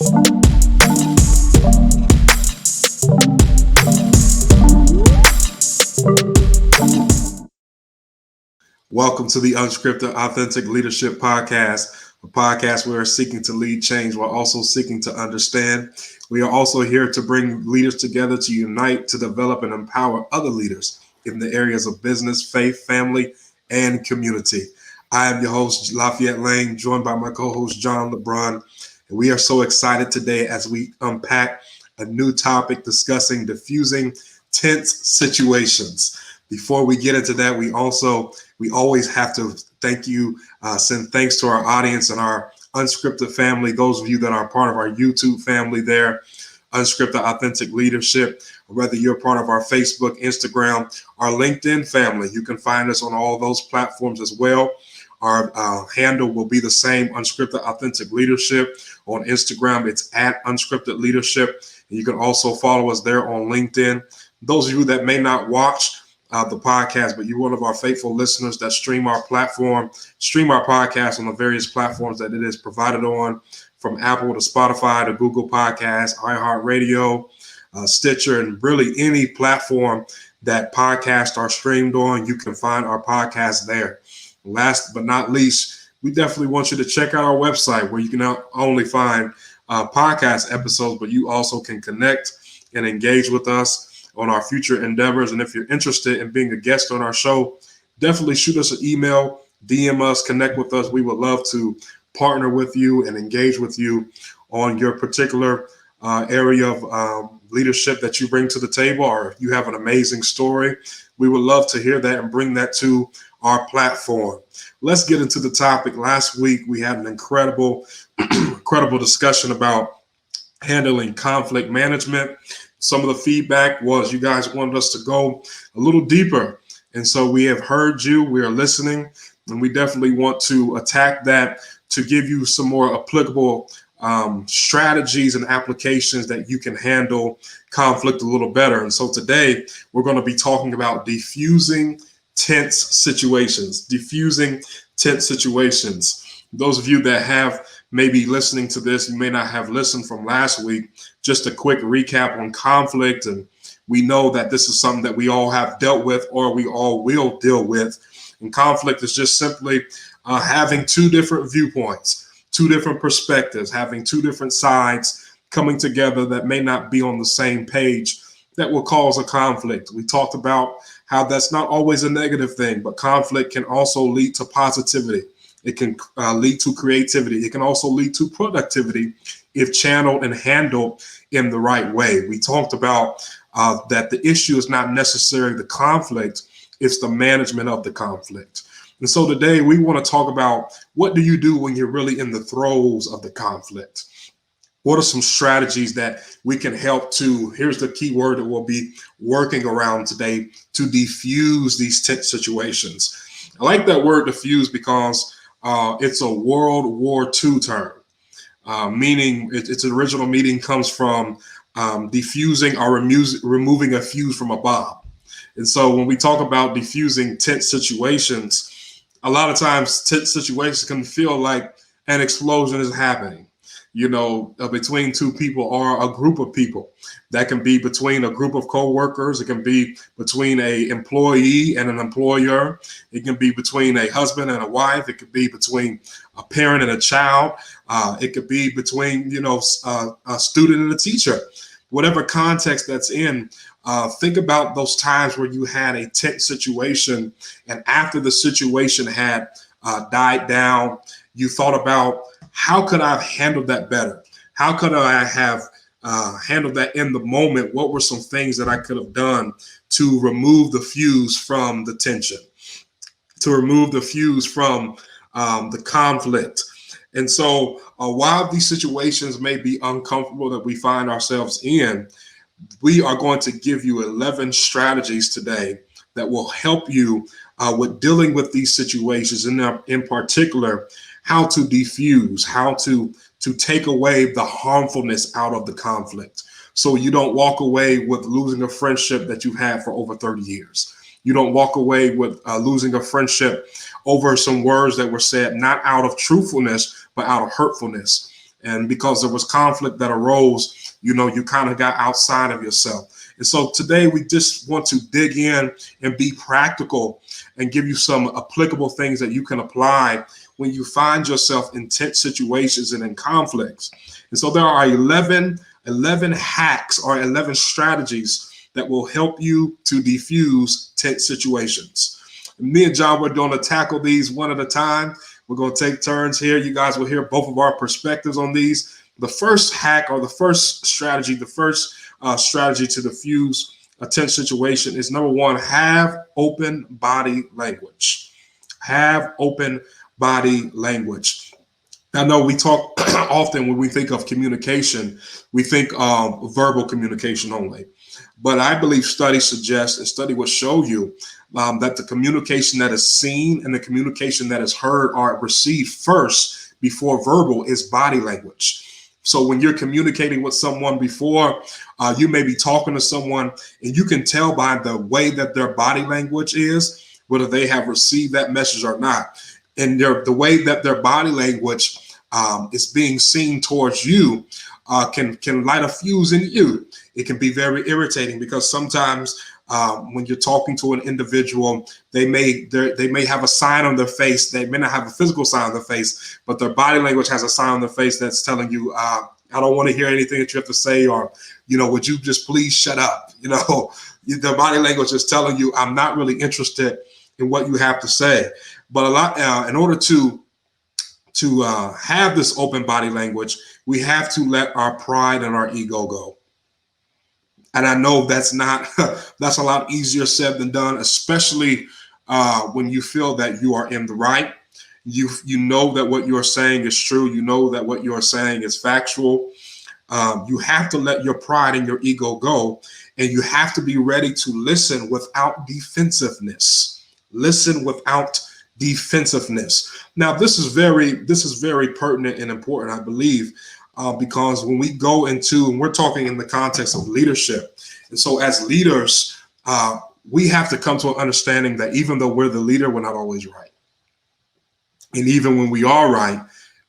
Welcome to the Unscripted Authentic Leadership Podcast, a podcast where we're seeking to lead change while also seeking to understand. We are also here to bring leaders together to unite, to develop and empower other leaders in the areas of business, faith, family, and community. I am your host, Lafayette Lane, joined by my co-host, John LeBron. And we are so excited today as we unpack a new topic discussing diffusing tense situations. Before we get into that, we always have to send thanks to our audience and our Unscripted family, those of you that are part of our YouTube family there, Unscripted Authentic Leadership, or whether you're part of our Facebook, Instagram, our LinkedIn family. You can find us on all those platforms as well. Our handle will be the same, Unscripted Authentic Leadership. On Instagram, it's at Unscripted Leadership. And you can also follow us there on LinkedIn. Those of you that may not watch the podcast, but you're one of our faithful listeners that stream our podcast on the various platforms that it is provided on, from Apple to Spotify to Google Podcasts, IHeart Radio, Stitcher, and really any platform that podcasts are streamed on. You can find our podcast there. Last but not least, we definitely want you to check out our website, where you can not only find podcast episodes, but you also can connect and engage with us on our future endeavors. And if you're interested in being a guest on our show, definitely shoot us an email, DM us, connect with us. We would love to partner with you and engage with you on your particular area of leadership that you bring to the table, or if you have an amazing story, we would love to hear that and bring that to our platform. Let's get into the topic. Last week, we had an incredible discussion about handling conflict management. Some of the feedback was you guys wanted us to go a little deeper. And so we have heard you, we are listening, and we definitely want to attack that to give you some more applicable strategies and applications that you can handle conflict a little better. And so today we're going to be talking about diffusing tense situations. Those of you that have maybe listening to this, you may not have listened from last week. Just a quick recap on conflict. And we know that this is something that we all have dealt with, or we all will deal with. And conflict is just simply having two different viewpoints, two different perspectives, having two different sides coming together that may not be on the same page, that will cause a conflict. We talked about how that's not always a negative thing, but conflict can also lead to positivity. It can lead to creativity. It can also lead to productivity if channeled and handled in the right way. We talked about that the issue is not necessarily the conflict, it's the management of the conflict. And so today we want to talk about, what do you do when you're really in the throes of the conflict? What are some strategies that we can help to, here's the key word that we'll be working around today, to defuse these tense situations. I like that word diffuse because it's a World War II term, meaning its original meaning comes from defusing or removing a fuse from a bomb. And so when we talk about diffusing tense situations, a lot of times tense situations can feel like an explosion is happening, between two people or a group of people. That can be between a group of co-workers. It can be between an employee and an employer. It can be between a husband and a wife. It could be between a parent and a child. It could be between, a student and a teacher. Whatever context that's in, think about those times where you had a tense situation, and after the situation had died down, you thought about, how could I have handled that better? How could I have handled that in the moment? What were some things that I could have done to remove the fuse from the tension, to remove the fuse from the conflict? And so while these situations may be uncomfortable that we find ourselves in, we are going to give you 11 strategies today that will help you with dealing with these situations, and in particular, how to defuse, how to take away the harmfulness out of the conflict, so you don't walk away with losing a friendship that you've had for over 30 years. You don't walk away with losing a friendship over some words that were said not out of truthfulness, but out of hurtfulness. And because there was conflict that arose, you kind of got outside of yourself. And so today we just want to dig in and be practical and give you some applicable things that you can apply when you find yourself in tense situations and in conflicts. And so there are 11 hacks or 11 strategies that will help you to defuse tense situations. Me and John, we're going to tackle these one at a time. We're going to take turns here. You guys will hear both of our perspectives on these. The first hack or the first strategy, strategy to diffuse a tense situation is number one, have open body language. Have open body language. I know we talk often when we think of communication, we think of verbal communication only. But I believe studies suggest, and study will show you that the communication that is seen and the communication that is heard or received first before verbal is body language. So when you're communicating with someone before, you may be talking to someone and you can tell by the way that their body language is, whether they have received that message or not. And the way that their body language is being seen towards you can light a fuse in you. It can be very irritating because sometimes when you're talking to an individual, they may have a sign on their face. They may not have a physical sign on their face, but their body language has a sign on their face that's telling you, I don't want to hear anything that you have to say, or, would you just please shut up? Their body language is telling you, I'm not really interested in what you have to say. But in order to have this open body language, we have to let our pride and our ego go. And I know that's a lot easier said than done, especially when you feel that you are in the right. You know that what you're saying is true. You know that what you're saying is factual. You have to let your pride and your ego go, and you have to be ready to listen without defensiveness. Listen without defensiveness. Now, this is very pertinent and important, I believe, because when we go into, and we're talking in the context of leadership, and so as leaders, we have to come to an understanding that even though we're the leader, we're not always right. And even when we are right,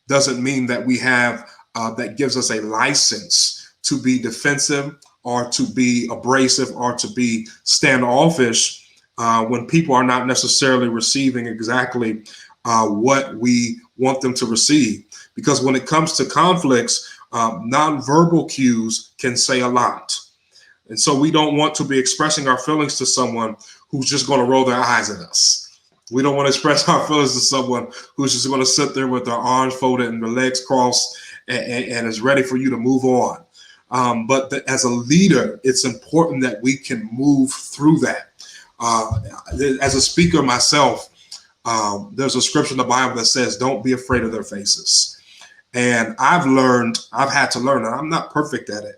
doesn't mean that we have that gives us a license to be defensive or to be abrasive or to be standoffish when people are not necessarily receiving exactly what we want them to receive. Because when it comes to conflicts, nonverbal cues can say a lot. And so we don't want to be expressing our feelings to someone who's just going to roll their eyes at us. We don't want to express our feelings to someone who's just going to sit there with their arms folded and their legs crossed and is ready for you to move on. But as a leader, it's important that we can move through that. As a speaker myself, there's a scripture in the Bible that says, don't be afraid of their faces. And I've had to learn, and I'm not perfect at it,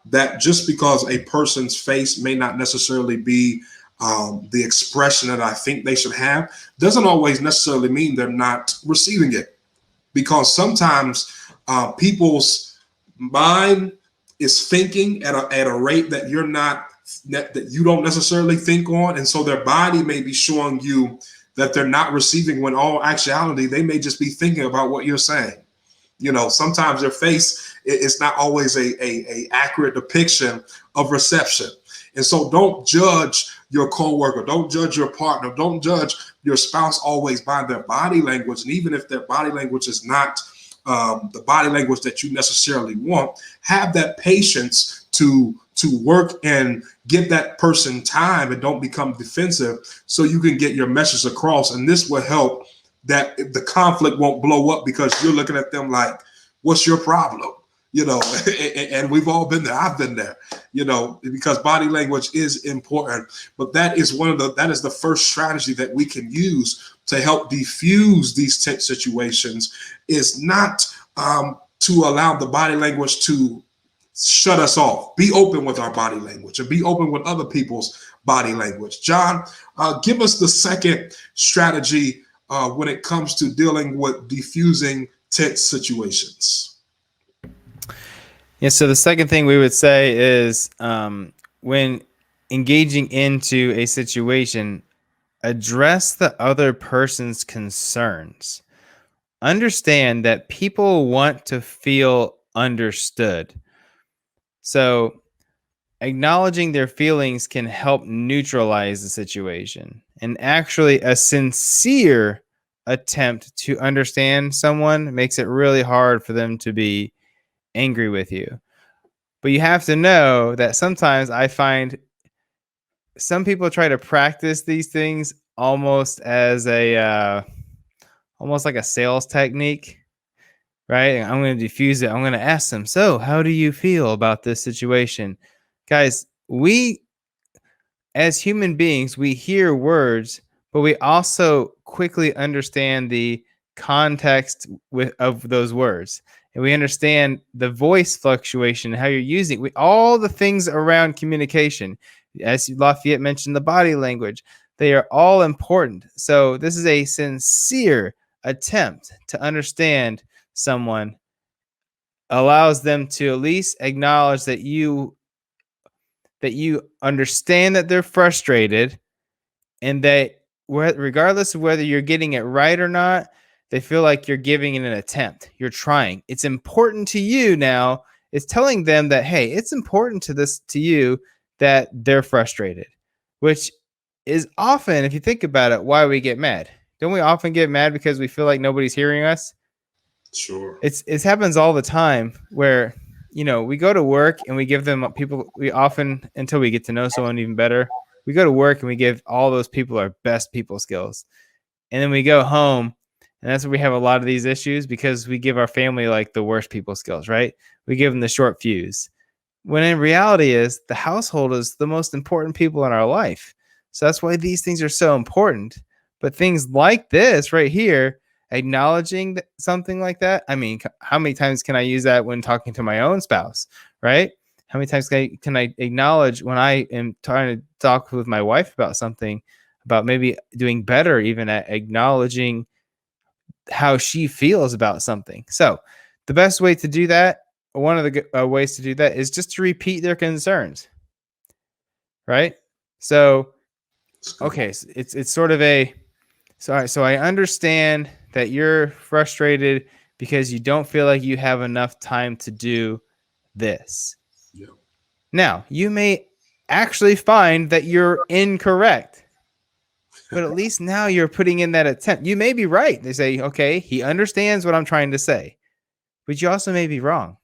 that just because a person's face may not necessarily be the expression that I think they should have, doesn't always necessarily mean they're not receiving it. Because sometimes people's mind is thinking at a rate that that you don't necessarily think on, and so their body may be showing you that they're not receiving, when all actuality they may just be thinking about what you're saying. Sometimes their face is not always a accurate depiction of reception. And so don't judge your coworker, don't judge your partner, don't judge your spouse always by their body language. And even if their body language is not the body language that you necessarily want, have that patience to work and give that person time and don't become defensive, so you can get your message across. And this will help that the conflict won't blow up because you're looking at them like, what's your problem? And we've all been there. I've been there, because body language is important. But that is the first strategy that we can use to help defuse these tense situations, is not to allow the body language to shut us off. Be open with our body language and be open with other people's body language. John, give us the second strategy when it comes to dealing with defusing tense situations. Yeah, so the second thing we would say is when engaging into a situation, address the other person's concerns. understand that people want to feel understood. So acknowledging their feelings can help neutralize the situation. And actually, a sincere attempt to understand someone makes it really hard for them to be angry with you. But you have to know that sometimes I find some people try to practice these things almost as almost like a sales technique, right? I'm going to diffuse it. I'm going to ask them, so how do you feel about this situation? Guys, we as human beings, we hear words, but we also quickly understand the context of those words. And we understand the voice fluctuation, how you're using all the things around communication. As Lafayette mentioned, the body language, they are all important. So this is a sincere attempt to understand someone, allows them to at least acknowledge that you understand that they're frustrated, and that regardless of whether you're getting it right or not, they feel like you're giving it an attempt. You're trying. It's important to you now. It's telling them that, hey, it's important to you that they're frustrated, which is often, if you think about it, why we get mad. Don't we often get mad because we feel like nobody's hearing us? Sure. It happens all the time where, we go to work and we give them people, we often, until we get to know someone even better, we go to work and we give all those people our best people skills. And then we go home, and that's where we have a lot of these issues, because we give our family like the worst people skills, right? We give them the short fuse. When in reality is the household is the most important people in our life. So that's why these things are so important. But things like this right here, acknowledging something like that. I mean, how many times can I use that when talking to my own spouse, right? How many times can I acknowledge when I am trying to talk with my wife about something, about maybe doing better, even at acknowledging how she feels about something? So the best way to do that, one of the ways to do that, is just to repeat their concerns, right? So, okay, so it's sort of a, so I understand that you're frustrated because you don't feel like you have enough time to do this. Yeah. Now, you may actually find that you're incorrect, but at least now you're putting in that attempt. You may be right. They say, okay, he understands what I'm trying to say, but you also may be wrong.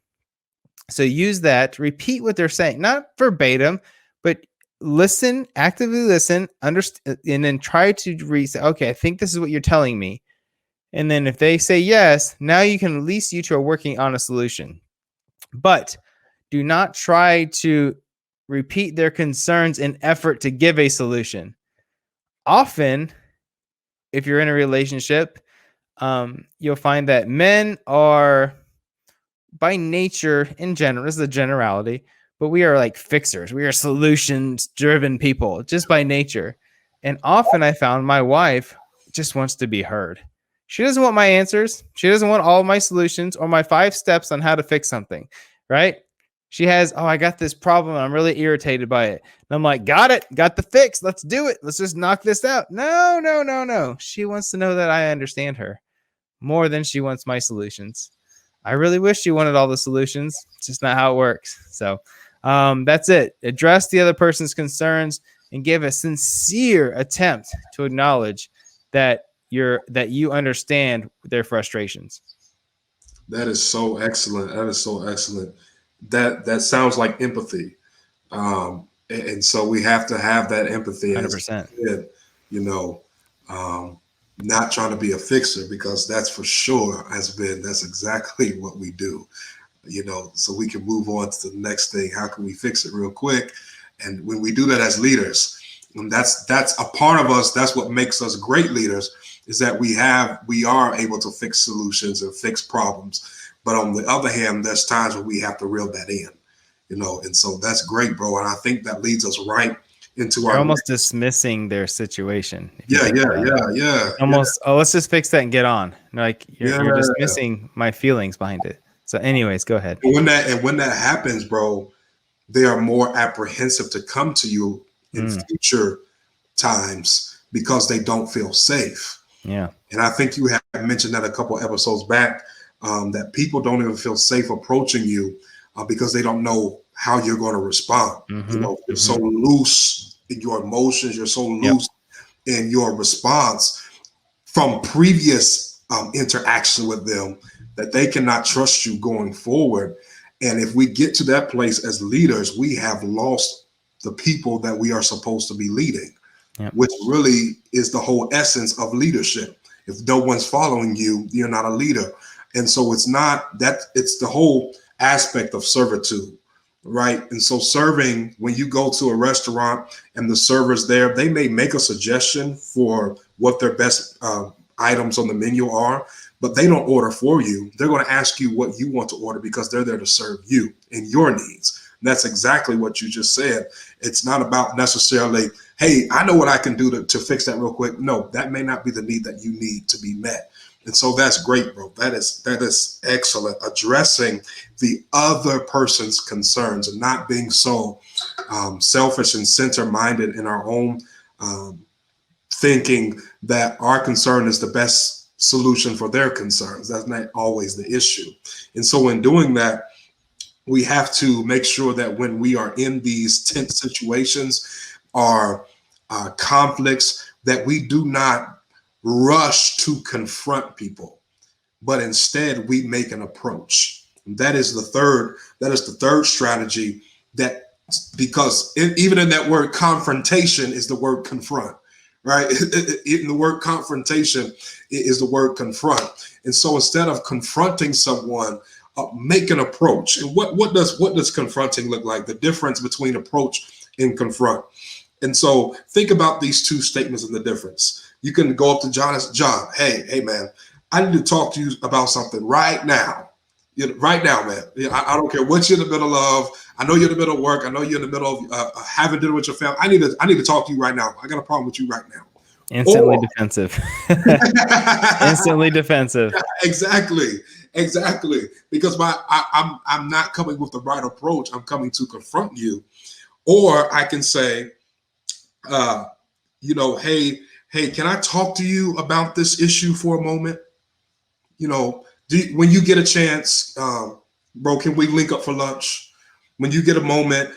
So use that, repeat what they're saying, not verbatim, but listen, actively listen, understand, and then try to say, okay, I think this is what you're telling me. And then if they say yes, now you can, at least you two are working on a solution. But do not try to repeat their concerns in effort to give a solution. Often, if you're in a relationship, you'll find that men are, by nature, in general, this is a generality, but we are like fixers. We are solutions driven people just by nature. And often I found my wife just wants to be heard. She doesn't want my answers. She doesn't want all of my solutions or my 5 steps on how to fix something, right? She has, oh, I got this problem. I'm really irritated by it. And I'm like, got it. Got the fix. Let's do it. Let's just knock this out. No, no, no, no. She wants to know that I understand her more than she wants my solutions. I really wish she wanted all the solutions. It's just not how it works. So that's it. Address the other person's concerns and give a sincere attempt to acknowledge that you understand their frustrations. That is so excellent. That is so excellent. That sounds like empathy. And so we have to have that empathy, as 100%. you said, not trying to be a fixer, because that's for sure that's exactly what we do, so we can move on to the next thing. How can we fix it real quick? And when we do that as leaders, and that's a part of us, that's what makes us great leaders, is that we are able to fix solutions and fix problems. But on the other hand, there's times where we have to reel that in, and so that's great, bro. And I think that leads us right into You're our almost dismissing their situation. Yeah. Almost, oh, let's just fix that and get on. Like you're Yeah. dismissing my feelings behind it. So anyways, go ahead. When that happens, bro, they are more apprehensive to come to you in future times because they don't feel safe. Yeah. And I think you had mentioned that a couple episodes back, that people don't even feel safe approaching you because they don't know how you're going to respond. Mm-hmm. You're so loose in your emotions, you're so Yep. loose in your response from previous interaction with them that they cannot trust you going forward. And if we get to that place as leaders, we have lost the people that we are supposed to be leading, Yep. which really is the whole essence of leadership. If no one's following you, you're not a leader. And so it's not that, it's the whole aspect of servitude, right? And so serving, when you go to a restaurant and the server's there, they may make a suggestion for what their best items on the menu are, but they don't order for you. They're going to ask you what you want to order because they're there to serve you and your needs. And that's exactly what you just said. It's not about necessarily, hey, I know what I can do to fix that real quick. No, that may not be the need that you need to be met. And so that's great, bro. That is excellent. Addressing the other person's concerns and not being so selfish and center-minded in our own thinking that our concern is the best solution for their concerns. That's not always the issue. And so in doing that, we have to make sure that when we are in these tense situations or conflicts, that we do not rush to confront people, but instead we make an approach. And that is the third strategy, that because even in that word confrontation is the word confront, right? In the word confrontation is the word confront. And so instead of confronting someone, make an approach. And what does confronting look like? The difference between approach and confront. And so think about these two statements and the difference. You can go up to John and say, John, hey man, I need to talk to you about something right now. Right now, man. I don't care what you're in the middle of. I know you're in the middle of work. I know you're in the middle of having dinner with your family. I need to talk to you right now. I got a problem with you right now. Instantly defensive. Instantly defensive. Exactly. Because I'm not coming with the right approach. I'm coming to confront you. Or I can say, hey, can I talk to you about this issue for a moment? When you get a chance, bro, can we link up for lunch? When you get a moment,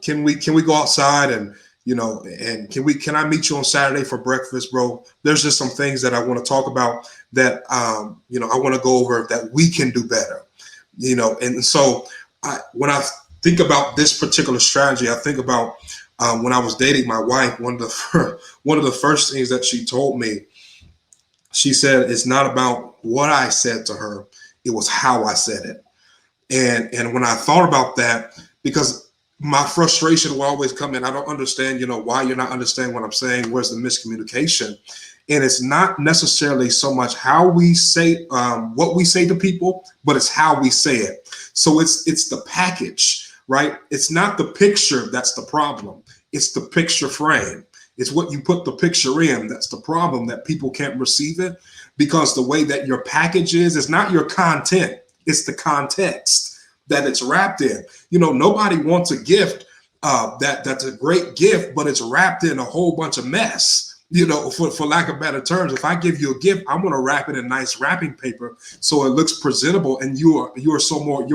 can we go outside and can I meet you on Saturday for breakfast, bro? There's just some things that I want to talk about that I want to go over that we can do better. And so when I think about this particular strategy, I think about when I was dating my wife. One of the first things that she told me, she said, it's not about what I said to her, it was how I said it. And when I thought about that, because my frustration will always come in, I don't understand, why you're not understanding what I'm saying. Where's the miscommunication? And it's not necessarily so much how we say what we say to people, but it's how we say it. So it's the package, right? It's not the picture that's the problem. It's the picture frame. It's what you put the picture in that's the problem, that people can't receive it, because the way that your package is not your content. It's the context that it's wrapped in. Nobody wants a gift that's a great gift, but it's wrapped in a whole bunch of mess. For lack of better terms, if I give you a gift, I'm going to wrap it in nice wrapping paper so it looks presentable, and you're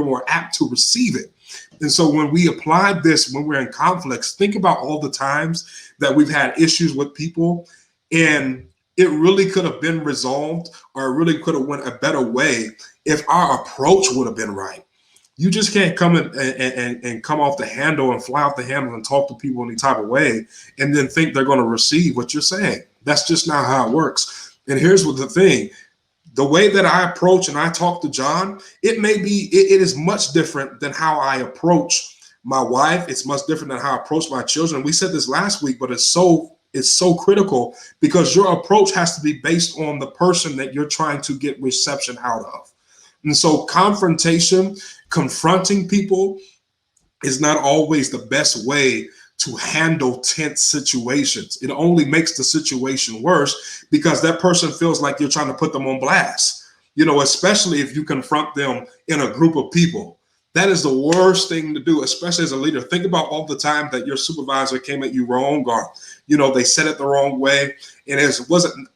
more apt to receive it. And so when we apply this, when we're in conflicts, think about all the times that we've had issues with people, and it really could have been resolved, or it really could have went a better way if our approach would have been right. You just can't come in and come off the handle and fly off the handle and talk to people any type of way and then think they're going to receive what you're saying. That's just not how it works. And here's what the thing. The way that I approach and I talk to John, it is much different than how I approach my wife. It's much different than how I approach my children. We said this last week, but it's so critical, because your approach has to be based on the person that you're trying to get reception out of. And so confronting people is not always the best way to handle tense situations. It only makes the situation worse, because that person feels like you're trying to put them on blast, especially if you confront them in a group of people. That is the worst thing to do, especially as a leader. Think about all the time that your supervisor came at you wrong, or they said it the wrong way, and it wasn't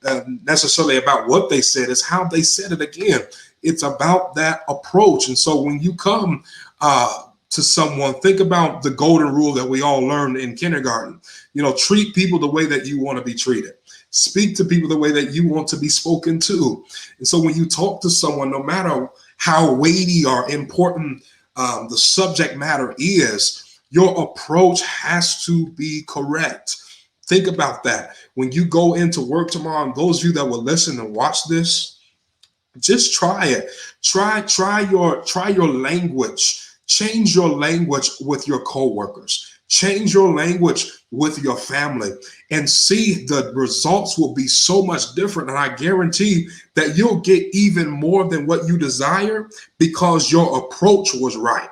necessarily about what they said; it's how they said it again. It's about that approach. And so when you come to someone, think about the golden rule that we all learned in kindergarten. Treat people the way that you want to be treated. Speak to people the way that you want to be spoken to. And so when you talk to someone, no matter how weighty or important the subject matter is, your approach has to be correct. Think about that. When you go into work tomorrow, and those of you that will listen and watch this, just try it. Try your language. Change your language with your coworkers. Change your language with your family, and see the results will be so much different. And I guarantee that you'll get even more than what you desire because your approach was right.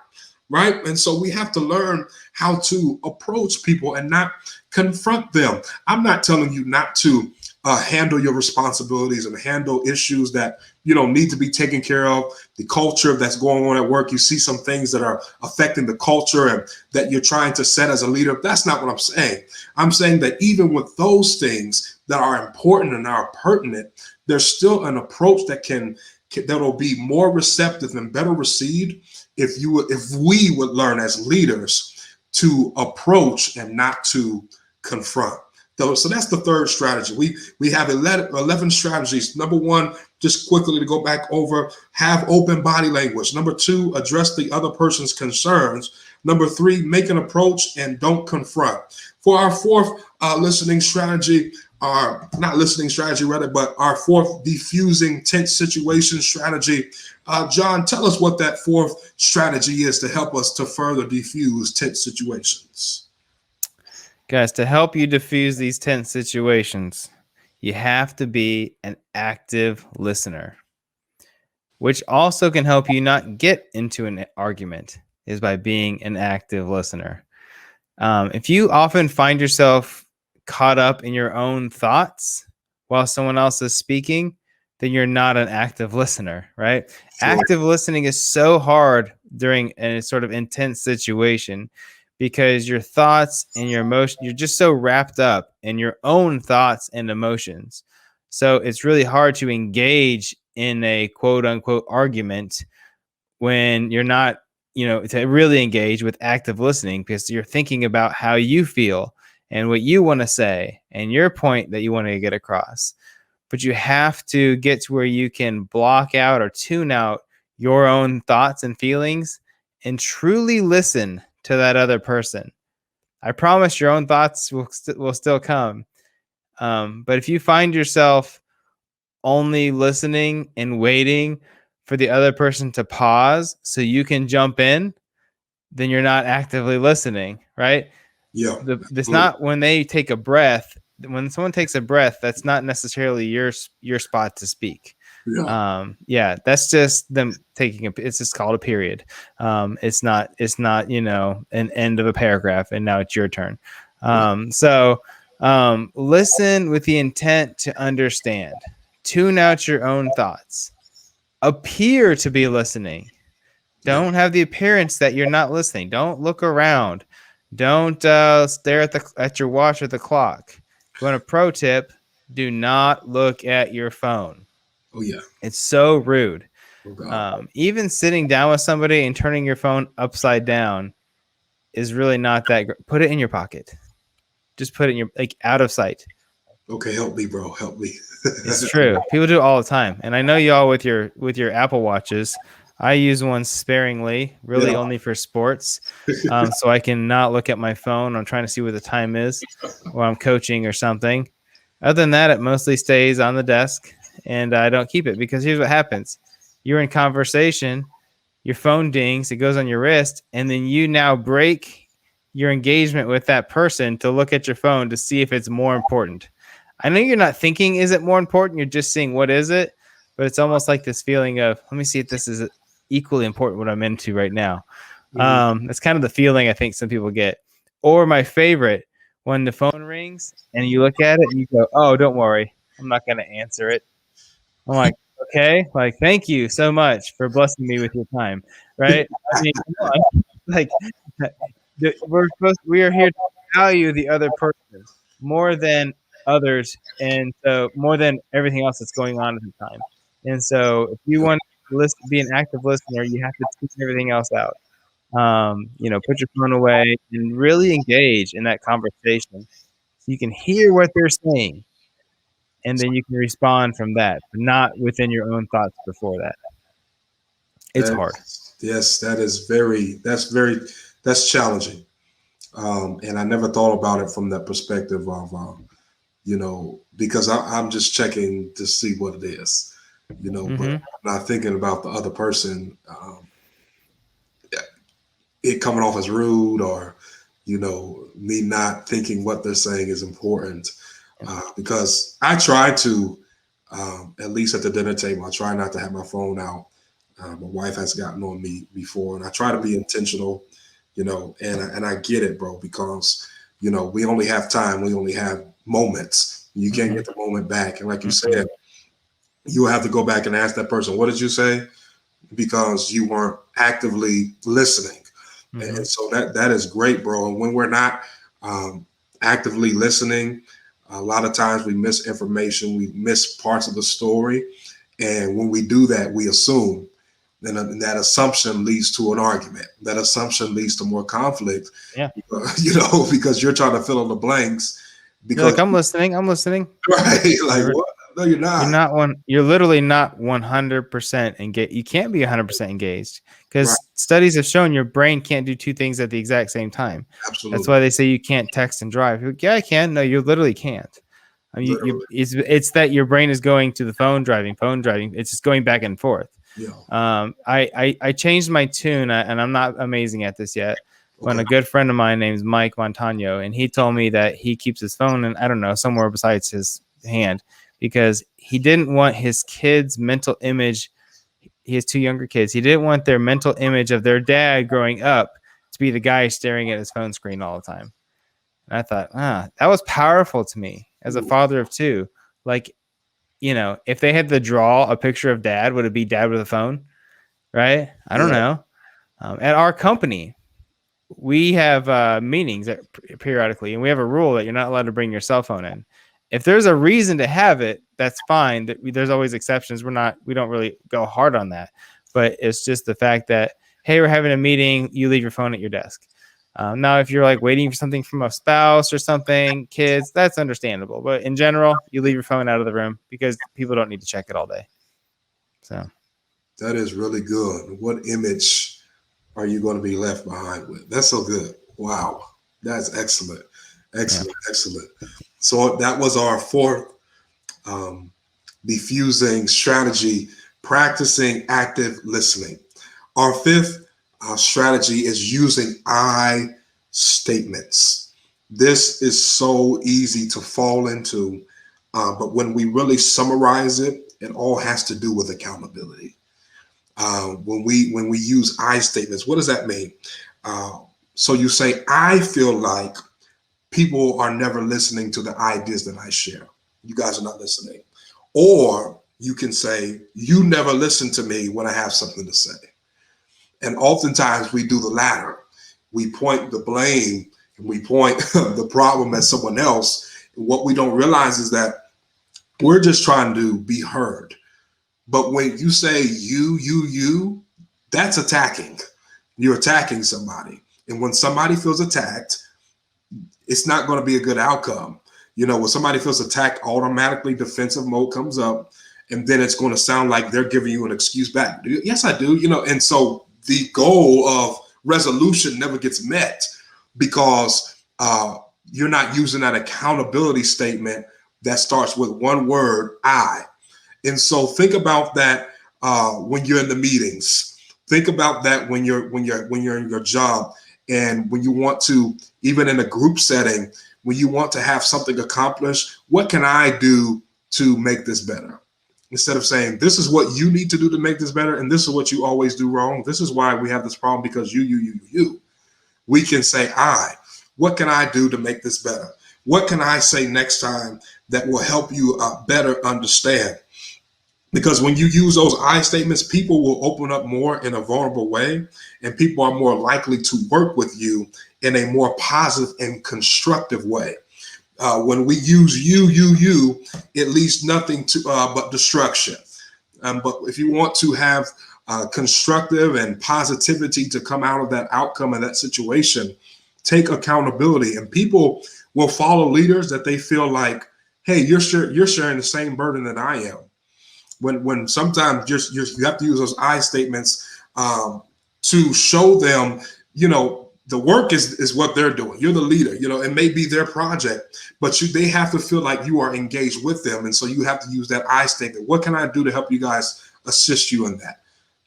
Right. And so we have to learn how to approach people and not confront them. I'm not telling you not to handle your responsibilities and handle issues that need to be taken care of. The culture that's going on at work, you see some things that are affecting the culture and that you're trying to set as a leader. That's not what I'm saying. I'm saying that even with those things that are important and are pertinent, there's still an approach that'll be more receptive and better received if we would learn as leaders to approach and not to confront. So that's the third strategy. We have 11 strategies. Number one, just quickly to go back over, have open body language. Number two, address the other person's concerns. Number three, make an approach and don't confront. For our fourth listening strategy, but our fourth diffusing tense situation strategy. John, tell us what that fourth strategy is to help us to further diffuse tense situations. Guys, to help you diffuse these tense situations, you have to be an active listener, which also can help you not get into an argument, is by being an active listener. If you often find yourself caught up in your own thoughts while someone else is speaking, then you're not an active listener, right? Sure. Active listening is so hard during a sort of intense situation, because your thoughts and your emotion, you're just so wrapped up in your own thoughts and emotions. So it's really hard to engage in a quote unquote argument when you're not, to really engage with active listening, because you're thinking about how you feel and what you want to say and your point that you want to get across. But you have to get to where you can block out or tune out your own thoughts and feelings and truly listen to that other person. I promise your own thoughts will still come. But if you find yourself only listening and waiting for the other person to pause so you can jump in, then you're not actively listening, right? Yeah. It's not when they take a breath. When someone takes a breath, that's not necessarily your spot to speak. Yeah. That's just them taking it's just called a period. It's not, an end of a paragraph and now it's your turn. So listen with the intent to understand, tune out your own thoughts, appear to be listening. Don't have the appearance that you're not listening. Don't look around. Don't stare at your watch or the clock. If you want a pro tip, do not look at your phone. Oh, yeah. It's so rude. Even sitting down with somebody and turning your phone upside down is really not that great. Put it in your pocket. Just put it in out of sight. Okay, help me, bro. Help me. It's true. People do it all the time. And I know y'all with your Apple Watches. I use one sparingly, really only for sports. So I can not look at my phone. I'm trying to see what the time is while I'm coaching or something. Other than that, it mostly stays on the desk. And I don't keep it, because here's what happens. You're in conversation, your phone dings, it goes on your wrist, and then you now break your engagement with that person to look at your phone to see if it's more important. I know you're not thinking, is it more important? You're just seeing, what is it? But it's almost like this feeling of, let me see if this is equally important what I'm into right now. That's kind of the feeling I think some people get. Or my favorite, when the phone rings and you look at it and you go, oh, don't worry, I'm not going to answer it. I'm like, okay, like, thank you so much for blessing me with your time, right? I mean, come on. Like, we are here to value the other person more than others, and so more than everything else that's going on at the time. And so if you want to be an active listener, you have to tune everything else out. Put your phone away and really engage in that conversation so you can hear what they're saying, and then you can respond from that, but not within your own thoughts before that. It's hard. Yes, that's challenging. And I never thought about it from that perspective of, because I'm just checking to see what it is, but I'm not thinking about the other person, it coming off as rude or, me not thinking what they're saying is important. Because I try to, at least at the dinner table, I try not to have my phone out. My wife has gotten on me before, and I try to be intentional, and I get it, bro, because, we only have time. We only have moments. You can't get the moment back. And like you said, you have to go back and ask that person, what did you say? Because you weren't actively listening. And so that is great, bro. And when we're not actively listening, a lot of times we miss information, we miss parts of the story. And when we do that, we assume. Then that assumption leads to an argument. That assumption leads to more conflict. Yeah. Because you're trying to fill in the blanks. Because you're like, I'm listening. Right. Like, what? No, you're not. You're literally not 100% engaged. You can't be 100% engaged because studies have shown your brain can't do two things at the exact same time. Absolutely. That's why they say you can't text and drive. You're like, yeah, I can. No, you literally can't. I mean, it's that your brain is going to the phone driving. It's just going back and forth. Yeah. I changed my tune, and I'm not amazing at this yet. When a good friend of mine named Mike Montano, and he told me that he keeps his phone in, I don't know, somewhere besides his hand, because he didn't want his kids' mental image. He has two younger kids. He didn't want their mental image of their dad growing up to be the guy staring at his phone screen all the time. And I thought, that was powerful to me as a father of two. Like, if they had to draw a picture of dad, would it be dad with a phone? Right? I don't know. At our company, we have meetings periodically, and we have a rule that you're not allowed to bring your cell phone in. If there's a reason to have it, that's fine. There's always exceptions. We don't really go hard on that, but it's just the fact that, hey, we're having a meeting. You leave your phone at your desk. Now, if you're like waiting for something from a spouse or something, kids, that's understandable. But in general, you leave your phone out of the room because people don't need to check it all day. So that is really good. What image are you going to be left behind with? That's so good. Wow. That's excellent. Excellent. So that was our fourth diffusing strategy, practicing active listening. Our fifth strategy is using I statements. This is so easy to fall into, but when we really summarize it, it all has to do with accountability. When we use I statements, what does that mean? So you say, I feel like people are never listening to the ideas that I share. You guys are not listening. Or you can say, you never listen to me when I have something to say. And oftentimes we do the latter. We point the blame and we point the problem at someone else. And what we don't realize is that we're just trying to be heard. But when you say you, that's attacking. You're attacking somebody. And when somebody feels attacked, it's not going to be a good outcome. When somebody feels attacked, automatically defensive mode comes up, and then it's going to sound like they're giving you an excuse back. Yes, I do. And so the goal of resolution never gets met because you're not using that accountability statement that starts with one word, I. And so think about that when you're in the meetings. Think about that when you're in your job, and when you want to, even in a group setting, when you want to have something accomplished, what can I do to make this better? Instead of saying, this is what you need to do to make this better, and this is what you always do wrong. This is why we have this problem, because you. We can say, what can I do to make this better? What can I say next time that will help you better understand? Because when you use those I statements, people will open up more in a vulnerable way, and people are more likely to work with you in a more positive and constructive way. When we use you, it leads nothing to but destruction. But if you want to have constructive and positivity to come out of that outcome and that situation, take accountability. And people will follow leaders that they feel like, hey, you're sharing the same burden that I am. When sometimes you have to use those I statements to show them, the work is what they're doing. You're the leader. It may be their project, but they have to feel like you are engaged with them, and so you have to use that I statement. What can I do to help you guys assist you in that?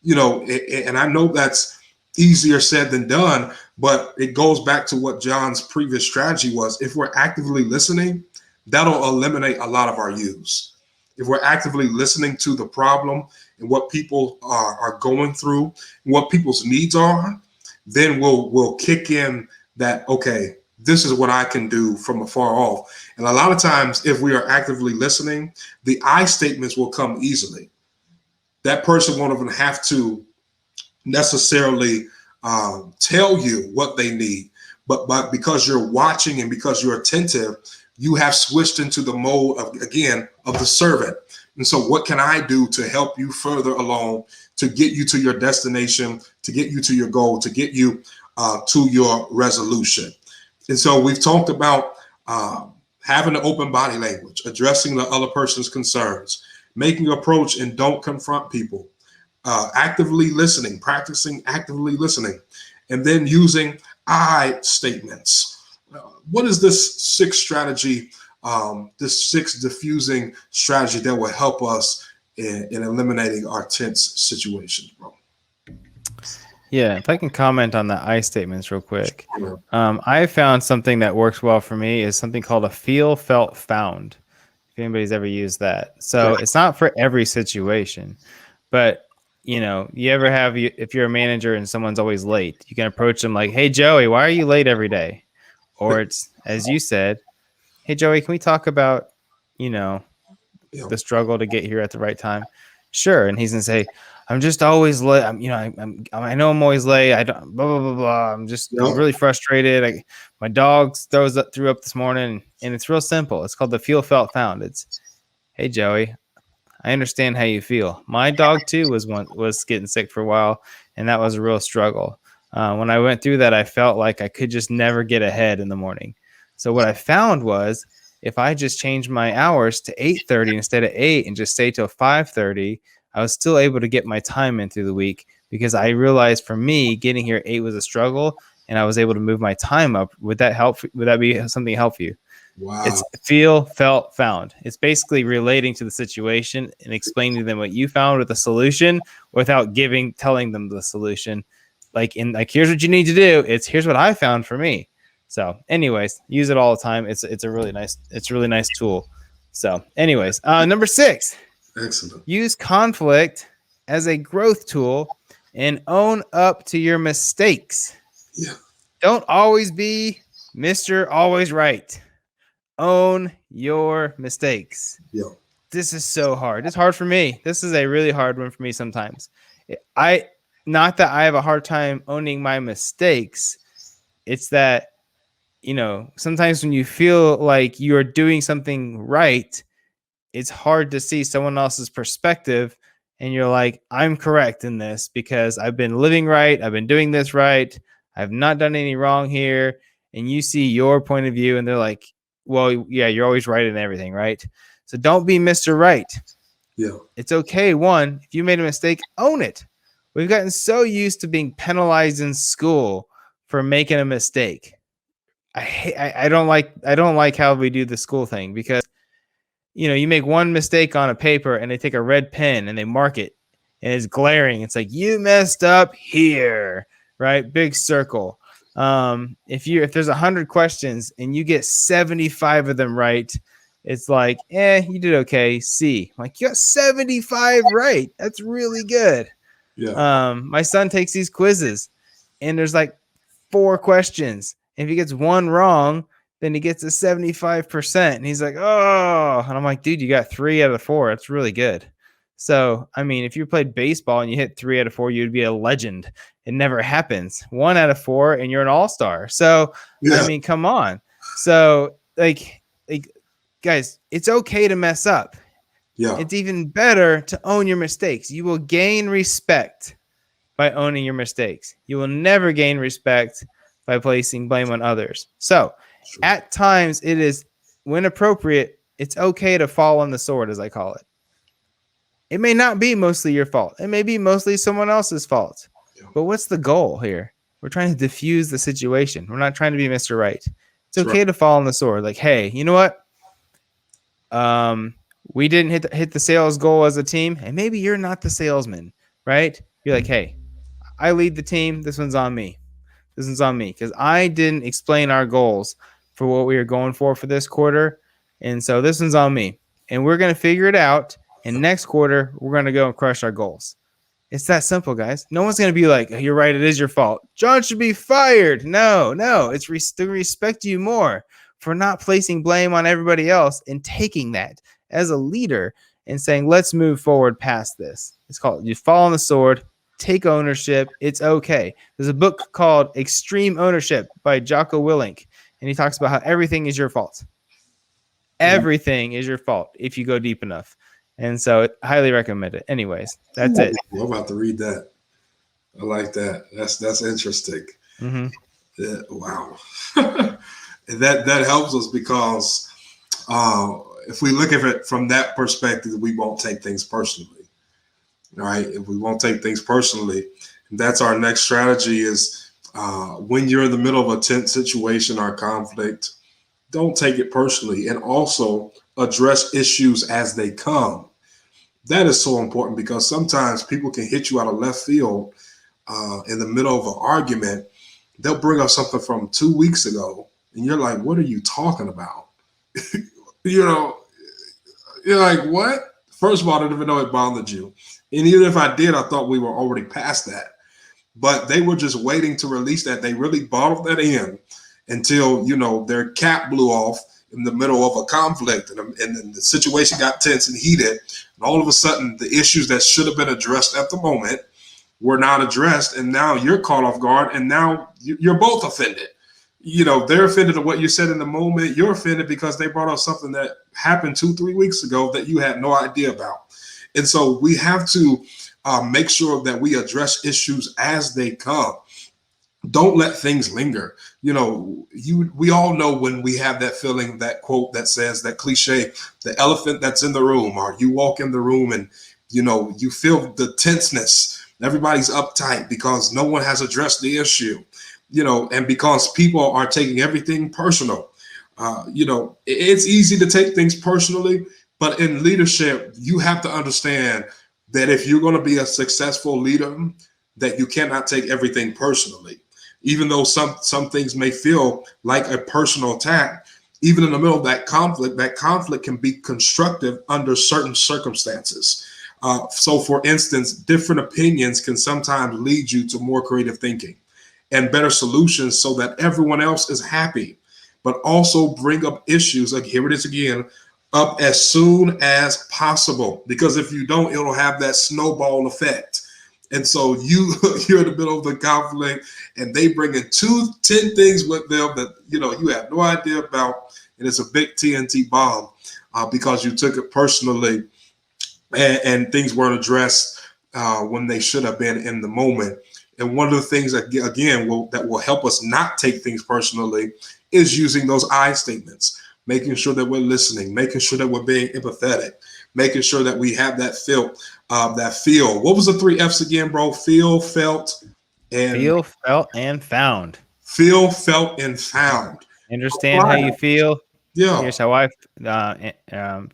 And I know that's easier said than done, but it goes back to what John's previous strategy was. If we're actively listening, that'll eliminate a lot of our use. If we're actively listening to the problem and what people are going through, and what people's needs are, then we'll kick in that, okay, this is what I can do from afar off. And a lot of times, if we are actively listening, the I statements will come easily. That person won't even have to necessarily tell you what they need, but because you're watching and because you're attentive, you have switched into the mode of the servant. And so what can I do to help you further along, to get you to your destination, to get you to your goal, to get you to your resolution? And so we've talked about having an open body language, addressing the other person's concerns, making an approach and don't confront people, actively listening, practicing actively listening, and then using I statements. What is this sixth strategy, this sixth diffusing strategy that will help us in eliminating our tense situations, bro? Yeah, if I can comment on the I statements real quick. I found something that works well for me is something called a feel, felt, found. If anybody's ever used that. So it's not for every situation, but you ever have, if you're a manager and someone's always late, you can approach them like, hey, Joey, why are you late every day? Or it's, as you said, hey, Joey, can we talk about, the struggle to get here at the right time? Sure. And he's going to say, I'm just always late. I know I'm always late. I don't, blah, blah, blah, blah. I'm really frustrated. My dog threw up this morning, and it's real simple. It's called the feel, felt, found. It's, hey, Joey, I understand how you feel. My dog too was getting sick for a while, and that was a real struggle. When I went through that, I felt like I could just never get ahead in the morning. So what I found was, if I just changed my hours to 8:30 instead of 8 and just stay till 5:30, I was still able to get my time in through the week, because I realized for me, getting here at 8 was a struggle, and I was able to move my time up. Would that help? Would that be something help you? Wow. It's feel, felt, found. It's basically relating to the situation and explaining to them what you found with the solution without telling them the solution. Here's what you need to do. Here's what I found for me. So anyways, use it all the time. It's a really nice tool. So anyways, number 6, excellent. Use conflict as a growth tool and own up to your mistakes. Yeah. Don't always be Mr. Always Right. Own your mistakes. Yeah. This is so hard. It's hard for me. This is a really hard one for me sometimes. Not that I have a hard time owning my mistakes. It's that, sometimes when you feel like you're doing something right, it's hard to see someone else's perspective. And you're like, I'm correct in this because I've been living right. I've been doing this right. I've not done any wrong here. And you see your point of view and they're like, well, yeah, you're always right in everything, right? So don't be Mr. Right. Yeah. It's okay. If you made a mistake, own it. We've gotten so used to being penalized in school for making a mistake. I don't like how we do the school thing, because you make one mistake on a paper and they take a red pen and they mark it and it's glaring. It's like, you messed up here, right? Big circle. If there's 100 questions and you get 75 of them right, it's like, you did okay. C. I'm like, you got 75 right. That's really good. Yeah. My son takes these quizzes and there's like 4 questions. If he gets one wrong, then he gets a 75%. And he's like, oh, and I'm like, dude, you got 3 out of 4. That's really good. So, I mean, if you played baseball and you hit 3 out of 4, you'd be a legend. It never happens. 1 out of 4 and you're an all-star. So, Yeah. I mean, come on. So, like guys, it's okay to mess up. Yeah. It's even better to own your mistakes. You will gain respect by owning your mistakes. You will never gain respect by placing blame on others. So, at times it is, when appropriate, it's okay to fall on the sword, as I call it. It may not be mostly your fault. It may be mostly someone else's fault. Yeah. But what's the goal here? We're trying to diffuse the situation. We're not trying to be Mr. Right. It's okay to fall on the sword. Like, hey, you know what? We didn't hit the sales goal as a team, and maybe you're not the salesman, right? You're like, hey, I lead the team. This one's on me. This one's on me because I didn't explain our goals for what we were going for this quarter. And so this one's on me. And we're going to figure it out. And next quarter, we're going to go and crush our goals. It's that simple, guys. No one's going to be like, you're right, it is your fault. John should be fired. No. It's to respect you more for not placing blame on everybody else and taking that as a leader and saying, let's move forward past this. It's called you fall on the sword, take ownership. It's okay. There's a book called Extreme Ownership by Jocko Willink, and he talks about how everything is your fault. Everything is your fault if you go deep enough. And so I highly recommend it. Anyways, that's it. I'm about to read that. I like that. That's interesting. Mm-hmm. Yeah, wow. that helps us because if we look at it from that perspective, we won't take things personally. All right. If we won't take things personally, that's our next strategy is when you're in the middle of a tense situation or conflict, don't take it personally, and also address issues as they come. That is so important because sometimes people can hit you out of left field in the middle of an argument. They'll bring up something from 2 weeks ago, and you're like, what are you talking about? You're like, what? First of all, I didn't even know it bothered you. And even if I did, I thought we were already past that. But they were just waiting to release that. They really bottled that in until, their cap blew off in the middle of a conflict, and then the situation got tense and heated. And all of a sudden, the issues that should have been addressed at the moment were not addressed. And now you're caught off guard, and now you're both offended. They're offended at what you said in the moment. You're offended because they brought up something that happened 2-3 weeks ago that you had no idea about. And so we have to make sure that we address issues as they come. Don't let things linger. We all know when we have that feeling, that quote that says, that cliche, the elephant that's in the room, or you walk in the room and, you feel the tenseness. Everybody's uptight because no one has addressed the issue, and because people are taking everything personal. It's easy to take things personally, but in leadership, you have to understand that if you're going to be a successful leader, that you cannot take everything personally. Even though some things may feel like a personal attack, even in the middle of that conflict can be constructive under certain circumstances. So for instance, different opinions can sometimes lead you to more creative thinking and better solutions so that everyone else is happy, but also bring up issues, like here it is again, up as soon as possible. Because if you don't, it'll have that snowball effect. And so you're in the middle of the conflict and they bring in 10 things with them that, you have no idea about. And it's a big TNT bomb because you took it personally and things weren't addressed when they should have been in the moment. And one of the things that, again, that will help us not take things personally is using those I statements, making sure that we're listening, making sure that we're being empathetic, making sure that we have that feel. What was the 3 F's again, bro? Feel, felt, and found. Feel, felt, and found. Understand how you feel. Yeah. Here's how I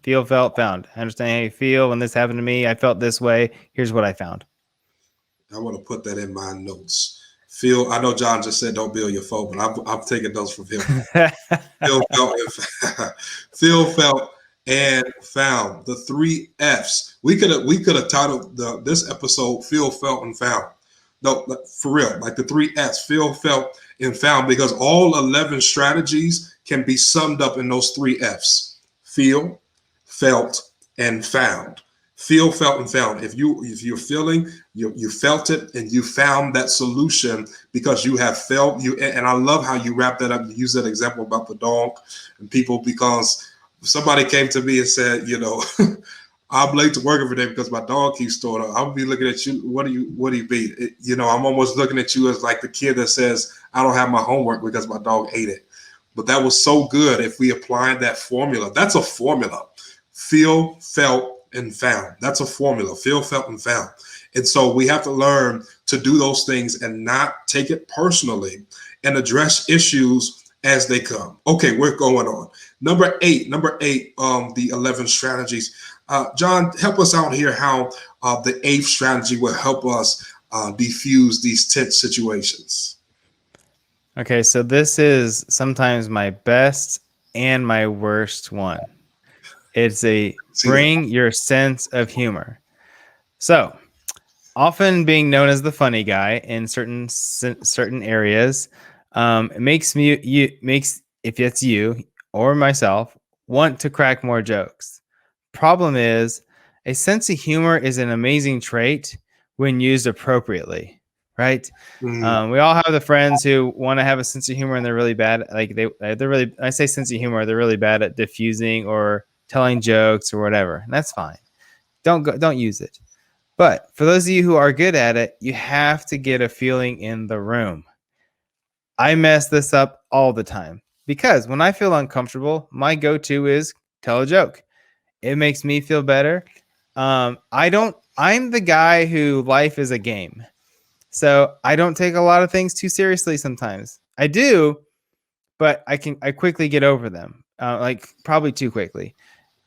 feel, felt, found. I understand how you feel. When this happened to me, I felt this way. Here's what I found. I want to put that in my notes. I know John just said don't build your phone, but I'm taking those from him. Feel, felt, and found. The 3 F's. We could have titled this episode "Feel, Felt, and Found." No, for real, like the 3 F's: feel, felt, and found, because all 11 strategies can be summed up in those 3 F's: feel, felt, and found. Feel, felt, and found. If you're feeling, you felt it, and you found that solution because you have felt you. And I love how you wrap that up. You use that example about the dog and people, because somebody came to me and said, I'm late to work every day because my dog keeps throwing up. I'll be looking at you. What do you mean? I'm almost looking at you as like the kid that says, I don't have my homework because my dog ate it. But that was so good. If we applied that formula, that's a formula. Feel, felt, and found. That's a formula. Feel, felt, and found. And so we have to learn to do those things and not take it personally and address issues as they come. Okay, we're going on. Number eight, the 11 strategies. John, help us out here how the 8th strategy will help us defuse these tense situations. Okay, so this is sometimes my best and my worst one. It's bring your sense of humor. So, often being known as the funny guy in certain areas, it makes if it's you or myself, want to crack more jokes. Problem is, a sense of humor is an amazing trait when used appropriately, right? We all have the friends who want to have a sense of humor and they're really bad. Like they're really, I say sense of humor, they're really bad at diffusing or telling jokes or whatever. And that's fine. Don't use it. But for those of you who are good at it, you have to get a feeling in the room. I mess this up all the time because when I feel uncomfortable, my go-to is tell a joke. It makes me feel better. I'm the guy who life is a game. So I don't take a lot of things too seriously sometimes. I do, but I quickly get over them, like probably too quickly.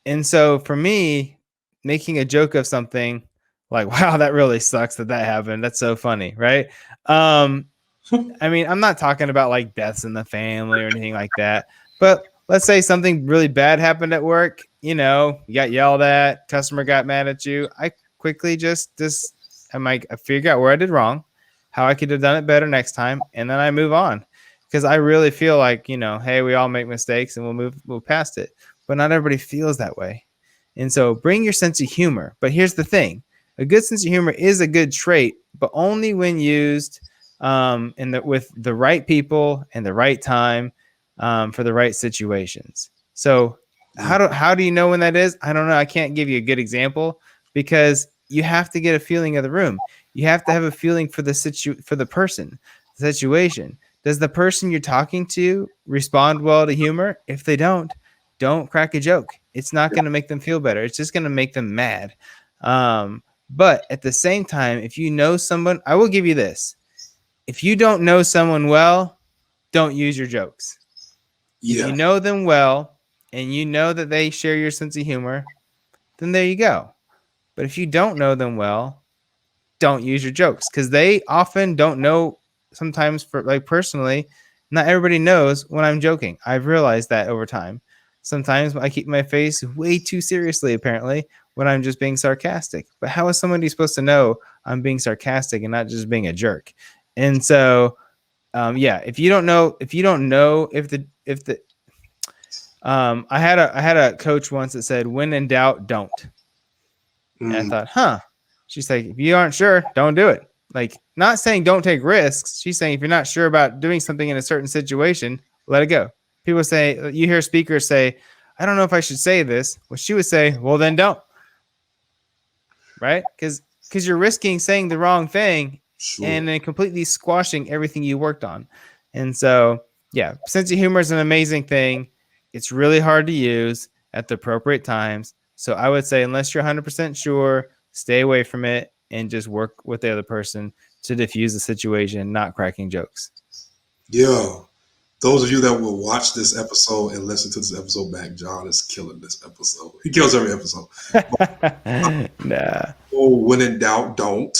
And so for me, making a joke of something like, wow, that really sucks that happened. That's so funny, right? I mean, I'm not talking about like deaths in the family or anything like that, but let's say something really bad happened at work. You got yelled at, customer got mad at you. I quickly I figure out where I did wrong, how I could have done it better next time, and then I move on. Because I really feel like, hey, we all make mistakes and we'll move past it. But not everybody feels that way. And so bring your sense of humor. But here's the thing. A good sense of humor is a good trait, but only when used with the right people and the right time for the right situations. So how do you know when that is? I don't know. I can't give you a good example because you have to get a feeling of the room. You have to have a feeling for the situation. Does the person you're talking to respond well to humor? If they don't crack a joke. It's not going to make them feel better. It's just going to make them mad. But at the same time, if you know someone, I will give you this. If you don't know someone well, don't use your jokes. Yeah. If you know them well and you know that they share your sense of humor, then there you go. But if you don't know them well, don't use your jokes because they often don't know. Sometimes personally, not everybody knows when I'm joking. I've realized that over time. Sometimes I keep my face way too seriously, apparently, when I'm just being sarcastic. But how is somebody supposed to know I'm being sarcastic and not just being a jerk? And so, if you don't know if I had a coach once that said, "When in doubt, don't." And I thought, She's like, if you aren't sure, don't do it. Like, not saying don't take risks. She's saying if you're not sure about doing something in a certain situation, let it go. People say, you hear speakers say, I don't know if I should say this. Well, she would say, well, then don't. Right? Because you're risking saying the wrong thing and then completely squashing everything you worked on. And so, sense of humor is an amazing thing. It's really hard to use at the appropriate times. So I would say, unless you're 100% sure, stay away from it and just work with the other person to diffuse the situation, not cracking jokes. Yeah. Those of you that will watch this episode and listen to this episode back, John is killing this episode. He kills every episode. Nah. Oh, when in doubt, don't.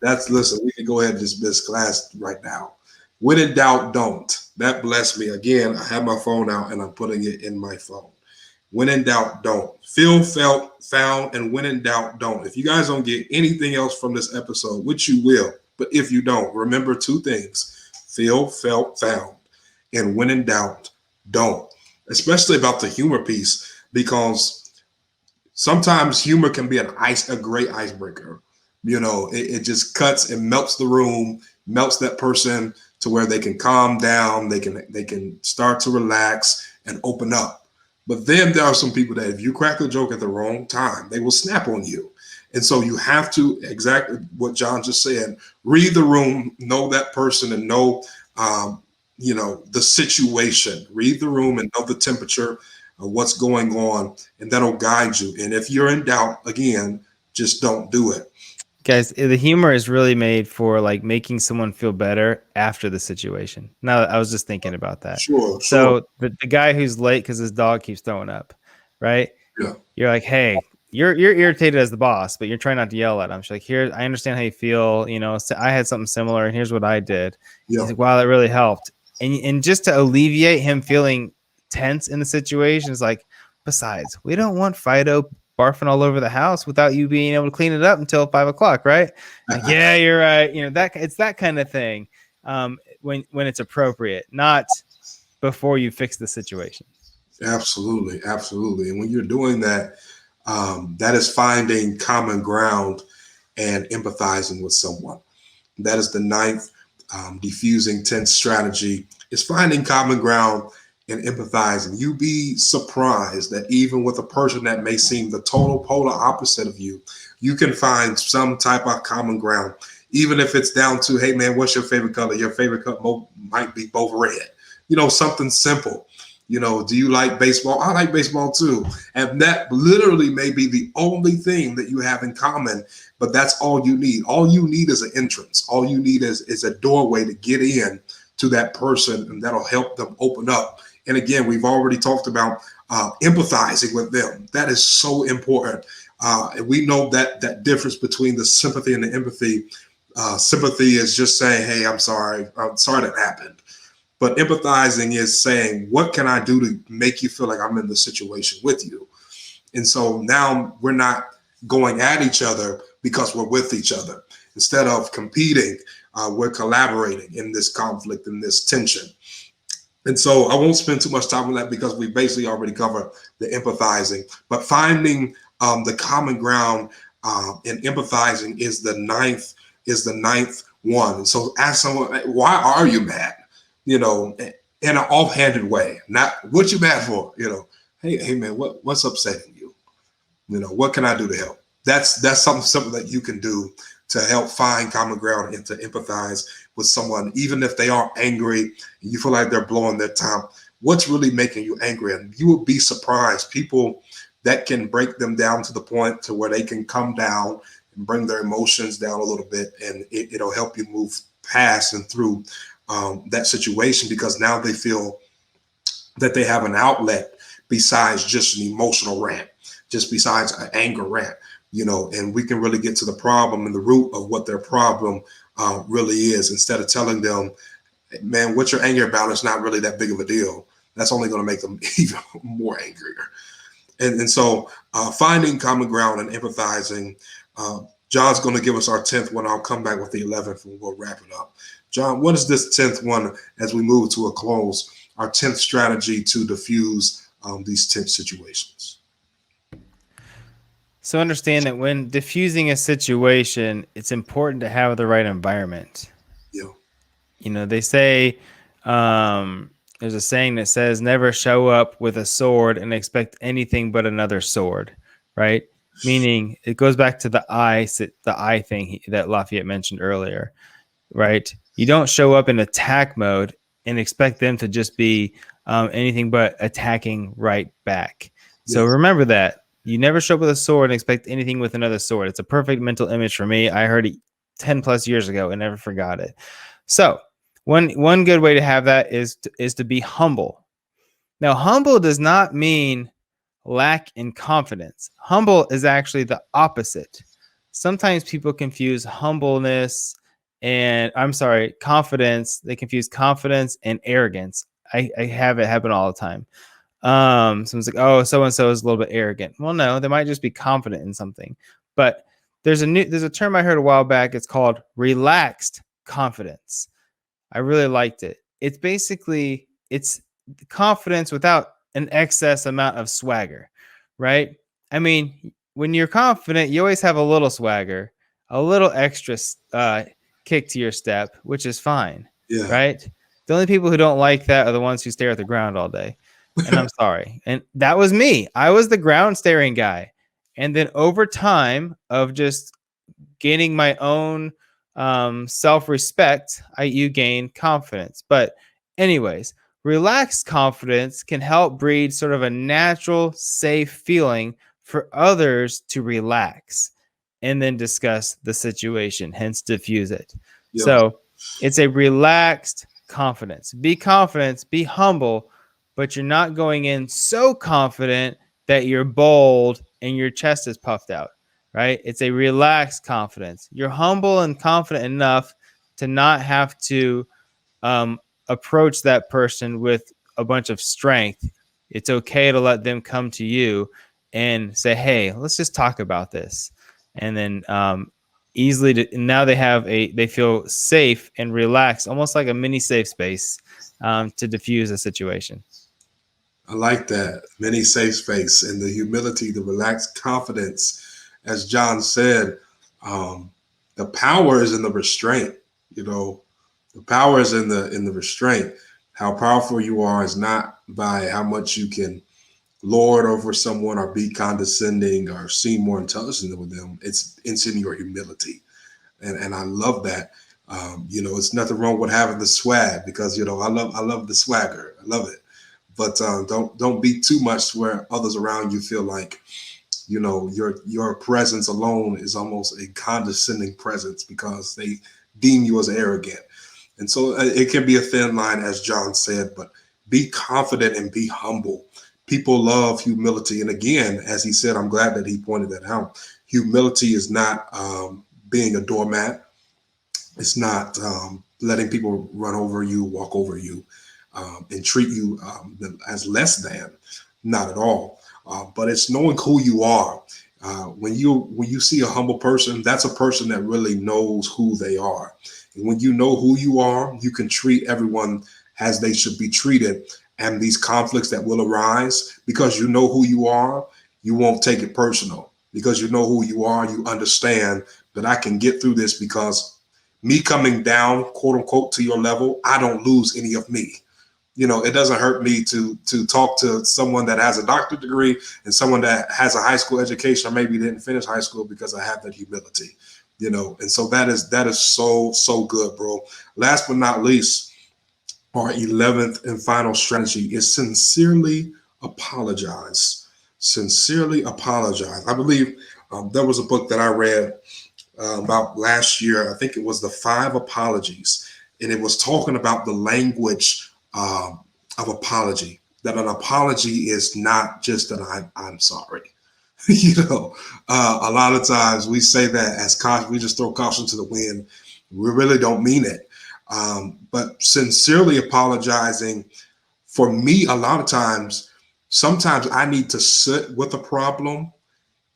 Listen, we can go ahead and dismiss class right now. When in doubt, don't. That blessed me. Again, I have my phone out and I'm putting it in my phone. When in doubt, don't. Feel, felt, found, and when in doubt, don't. If you guys don't get anything else from this episode, which you will, but if you don't, remember 2 things. Feel, felt, found, and when in doubt, don't. Especially about the humor piece, because Sometimes humor can be a great icebreaker. It just cuts and melts the room, melts that person to where they can calm down, they can start to relax and open up. But then there are some people that if you crack a joke at the wrong time, they will snap on you. And so you have to, exactly what John just said, read the room, know that person, and know the situation. Read the room and know the temperature of what's going on, and that'll guide you. And if you're in doubt, again, just don't do it. Guys, the humor is really made for like making someone feel better after the situation. Now, I was just thinking about that. Sure. So the guy who's late because his dog keeps throwing up, right? Yeah. You're like, hey, you're irritated as the boss, but you're trying not to yell at him. She's like, here, I understand how you feel. So I had something similar, and here's what I did. Yeah. He's like, wow, that really helped. And just to alleviate him feeling tense in the situation is like, besides, we don't want Fido barfing all over the house without you being able to clean it up until 5 o'clock, right? Like, yeah, you're right. It's that kind of thing. When it's appropriate, not before you fix the situation. Absolutely. And when you're doing that, that is finding common ground and empathizing with someone. That is the ninth diffusing tense strategy, is finding common ground and empathizing. You be surprised that even with a person that may seem the total polar opposite of you, you can find some type of common ground, even if it's down to, hey man, what's your favorite color? Your favorite color might be both red. Something simple. Do you like baseball? I like baseball too. And that literally may be the only thing that you have in common, but that's all you need. All you need is an entrance. All you need is a doorway to get in to that person, and that'll help them open up. And again, we've already talked about empathizing with them. That is so important. And we know that difference between the sympathy and the empathy. Sympathy is just saying, hey, I'm sorry that happened. But empathizing is saying, what can I do to make you feel like I'm in the situation with you? And so now we're not going at each other because we're with each other. Instead of competing, we're collaborating in this conflict, in this tension. And so I won't spend too much time on that because we basically already covered the empathizing. But finding the common ground in empathizing is the ninth one. And so ask someone, why are you mad? In an offhanded way, not what you mad for. Hey man, what's upsetting you? What can I do to help? That's something that you can do to help find common ground and to empathize with someone, even if they are angry and you feel like they're blowing their time. What's really making you angry? And you will be surprised. People that can break them down to the point to where they can come down and bring their emotions down a little bit, and it'll help you move past and through that situation, because now they feel that they have an outlet besides just an emotional rant, just besides an anger rant, and we can really get to the problem and the root of what their problem really is, instead of telling them, man, what you're angry about is not really that big of a deal. That's only going to make them even more angrier. And so finding common ground and empathizing, John's going to give us our 10th one. I'll come back with the 11th and we'll wrap it up. John, what is this 10th one as we move to a close, our 10th strategy to diffuse these tense situations? So understand that when diffusing a situation, it's important to have the right environment. Yeah. They say, there's a saying that says, never show up with a sword and expect anything but another sword, right? Meaning it goes back to the eye thing that Lafayette mentioned earlier, right? You don't show up in attack mode and expect them to just be anything but attacking right back. Yes. So remember that. You never show up with a sword and expect anything with another sword. It's a perfect mental image for me. I heard it 10 plus years ago and never forgot it. So one good way to have that is to be humble. Now, humble does not mean lack in confidence. Humble is actually the opposite. Sometimes people confuse confidence. They confuse confidence and arrogance. I have it happen all the time. Someone's like, oh, so-and-so is a little bit arrogant. Well, no, they might just be confident in something. But there's a term I heard a while back. It's called relaxed confidence. I really liked it. It's basically, it's confidence without an excess amount of swagger, right? I mean, when you're confident, you always have a little swagger, a little extra kick to your step, which is fine, Yeah. right? The only people who don't like that are the ones who stare at the ground all day. And I'm sorry. And that was me. I was the ground staring guy. And then over time of just gaining my own self-respect, you gain confidence. But anyways, relaxed confidence can help breed sort of a natural, safe feeling for others to relax and then discuss the situation, hence diffuse it. Yep. So it's a relaxed confidence. Be confident, be humble, but you're not going in so confident that you're bold and your chest is puffed out, right? It's a relaxed confidence. You're humble and confident enough to not have to approach that person with a bunch of strength. It's okay to let them come to you and say, hey, let's just talk about this. And then now they feel safe and relaxed, almost like a mini safe space to diffuse a situation. I like that. Many safe space and the humility, the relaxed confidence. As John said, the power is in the restraint. You know, the power is in the restraint. How powerful you are is not by how much you can lord over someone or be condescending or seem more intelligent than them. It's in your humility, and I love that. It's nothing wrong with having the swag because I love the swagger. I love it. But don't be too much where others around you feel like your presence alone is almost a condescending presence because they deem you as arrogant. And so it can be a thin line, as John said, but be confident and be humble. People love humility. And again, as he said, I'm glad that he pointed that out. Humility is not being a doormat. It's not letting people run over you, walk over you, and treat you as less than. Not at all. But it's knowing who you are. When you see a humble person, that's a person that really knows who they are. And when you know who you are, you can treat everyone as they should be treated. And these conflicts that will arise, because you know who you are, you won't take it personal. Because you know who you are, you understand that I can get through this because me coming down, quote unquote, to your level, I don't lose any of me. It doesn't hurt me to talk to someone that has a doctorate degree and someone that has a high school education or maybe didn't finish high school because I have that humility, and so that is so good, bro. Last but not least, our 11th and final strategy is sincerely apologize. Sincerely apologize. I believe there was a book that I read about last year. I think it was The 5 Apologies, and it was talking about the language of apology. That an apology is not just that I'm sorry. A lot of times we say that as caution, we just throw caution to the wind. We really don't mean it. But sincerely apologizing, for me, a lot of times, sometimes I need to sit with a problem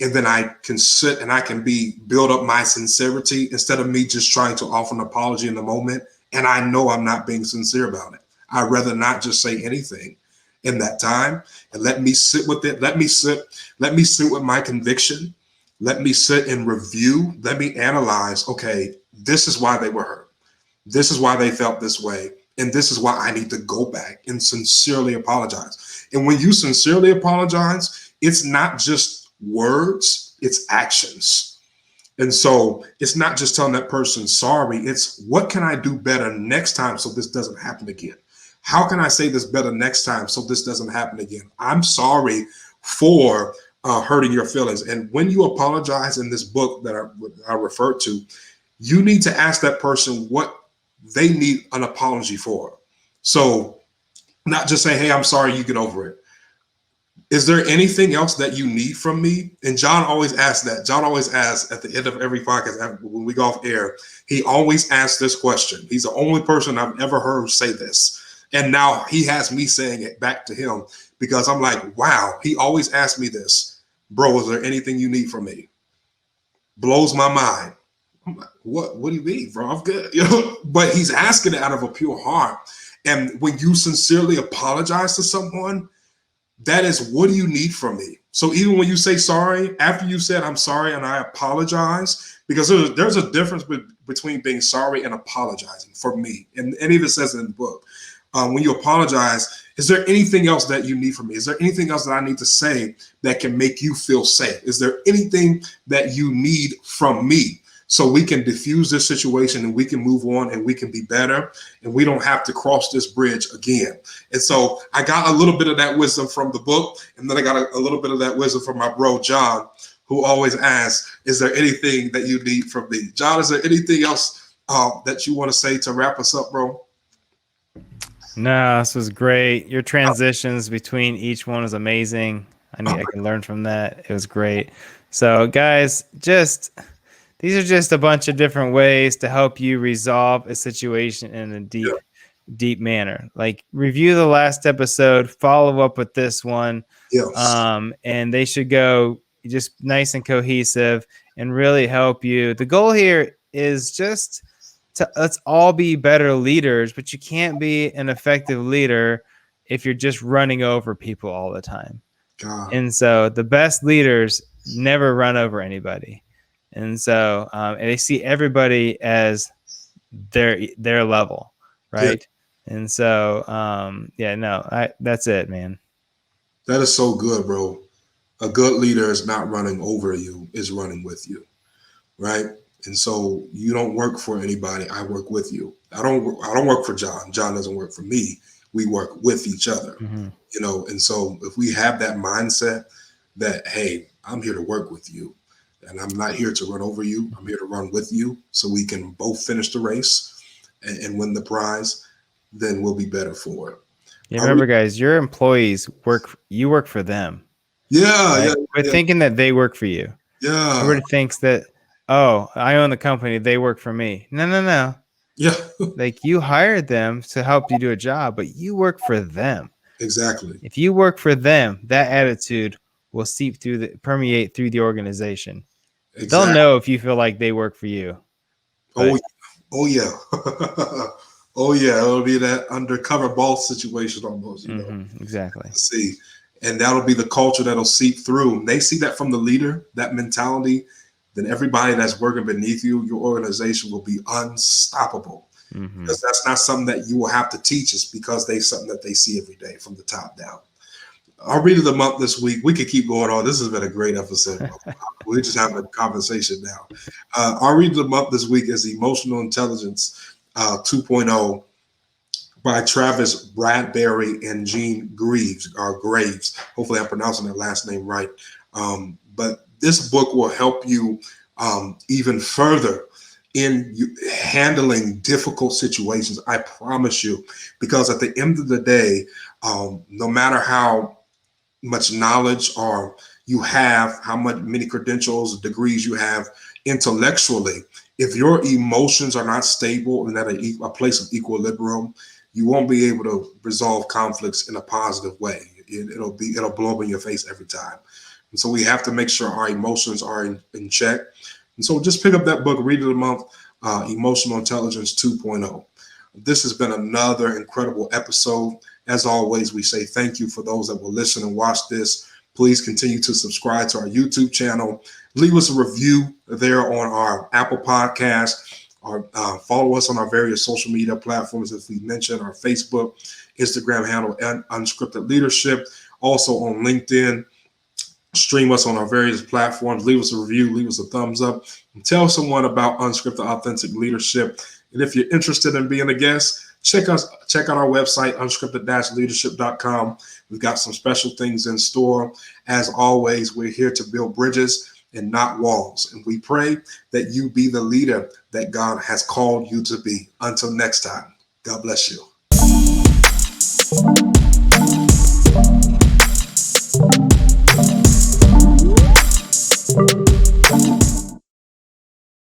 and then I can sit and I can build up my sincerity instead of me just trying to offer an apology in the moment. And I know I'm not being sincere about it. I'd rather not just say anything in that time and let me sit with it. Let me sit with my conviction. Let me sit and review. Let me analyze, okay, this is why they were hurt. This is why they felt this way. And this is why I need to go back and sincerely apologize. And when you sincerely apologize, it's not just words, it's actions. And so it's not just telling that person sorry, it's what can I do better next time so this doesn't happen again? How can I say this better next time so this doesn't happen again? I'm sorry for hurting your feelings. And when you apologize in this book that I referred to, you need to ask that person what they need an apology for. So not just say, hey, I'm sorry, you get over it. Is there anything else that you need from me? And John always asks that. John always asks at the end of every podcast, when we go off air, he always asks this question. He's the only person I've ever heard say this. And now he has me saying it back to him because I'm like, wow, he always asks me this. Bro, is there anything you need from me? Blows my mind. I'm like, what do you mean, bro? I'm good. But he's asking it out of a pure heart. And when you sincerely apologize to someone, that is, what do you need from me? So even when you say sorry, after you said I'm sorry and I apologize, because there's a difference between being sorry and apologizing for me. And it even says it in the book. When you apologize, is there anything else that you need from me? Is there anything else that I need to say that can make you feel safe? Is there anything that you need from me? So we can diffuse this situation and we can move on and we can be better and we don't have to cross this bridge again. And so I got a little bit of that wisdom from the book. And then I got a little bit of that wisdom from my bro, John, who always asks, is there anything that you need from me? John, is there anything else that you want to say to wrap us up, bro? No, this was great. Your transitions between each one is amazing. I can learn from that. It was great. So guys, these are just a bunch of different ways to help you resolve a situation in a deep manner. Like, review the last episode, follow up with this one. Yes. And they should go just nice and cohesive and really help you. The goal here is just let's all be better leaders, but you can't be an effective leader if you're just running over people all the time. God. And so the best leaders never run over anybody. And so and they see everybody as their level, right? Yeah. And so that's it, man. That is so good, bro. A good leader is not running over you, is running with you, right? And so you don't work for anybody. I work with you. I don't work for John. John doesn't work for me. We work with each other, you know. And so if we have that mindset that, hey, I'm here to work with you, and I'm not here to run over you. I'm here to run with you so we can both finish the race and win the prize, then we'll be better for it. Yeah, remember, guys, your employees you work for them. Yeah, right? Quit thinking that they work for you. Yeah. Everybody thinks that, oh, I own the company, they work for me. No. Yeah. Like, you hired them to help you do a job, but you work for them. Exactly. If you work for them, that attitude will permeate through the organization. Exactly. They'll know if you feel like they work for you. Oh yeah. Oh yeah. It'll be that undercover boss situation almost. You know? Exactly. See, and that'll be the culture that'll seep through. They see that from the leader, that mentality. Then everybody that's working beneath you, your organization will be unstoppable. Because that's not something that you will have to teach. It's because they're something that they see every day from the top down. Our read of the month this week, we could keep going on. This has been a great episode. We're just having a conversation now. Our read of the month this week is Emotional Intelligence 2.0 by Travis Bradbury and Gene Graves. Hopefully I'm pronouncing that last name right. But this book will help you even further in handling difficult situations. I promise you, because at the end of the day, no matter how much knowledge or you have, how many credentials, degrees you have intellectually, if your emotions are not stable and at a place of equilibrium, you won't be able to resolve conflicts in a positive way. It'll blow up in your face every time. And so we have to make sure our emotions are in check. And so just pick up that book, Read of the Month, Emotional Intelligence 2.0. This has been another incredible episode. As always, we say thank you for those that will listen and watch this. Please continue to subscribe to our YouTube channel. Leave us a review there on our Apple Podcast, or follow us on our various social media platforms, as we mentioned, our Facebook, Instagram handle, and Unscripted Leadership. Also on LinkedIn. Stream us on our various platforms. Leave us a review. Leave us a thumbs up. And tell someone about Unscripted Authentic Leadership. And if you're interested in being a guest, check out our website, unscripted-leadership.com. We've got some special things in store. As always, we're here to build bridges and not walls. And we pray that you be the leader that God has called you to be. Until next time, God bless you.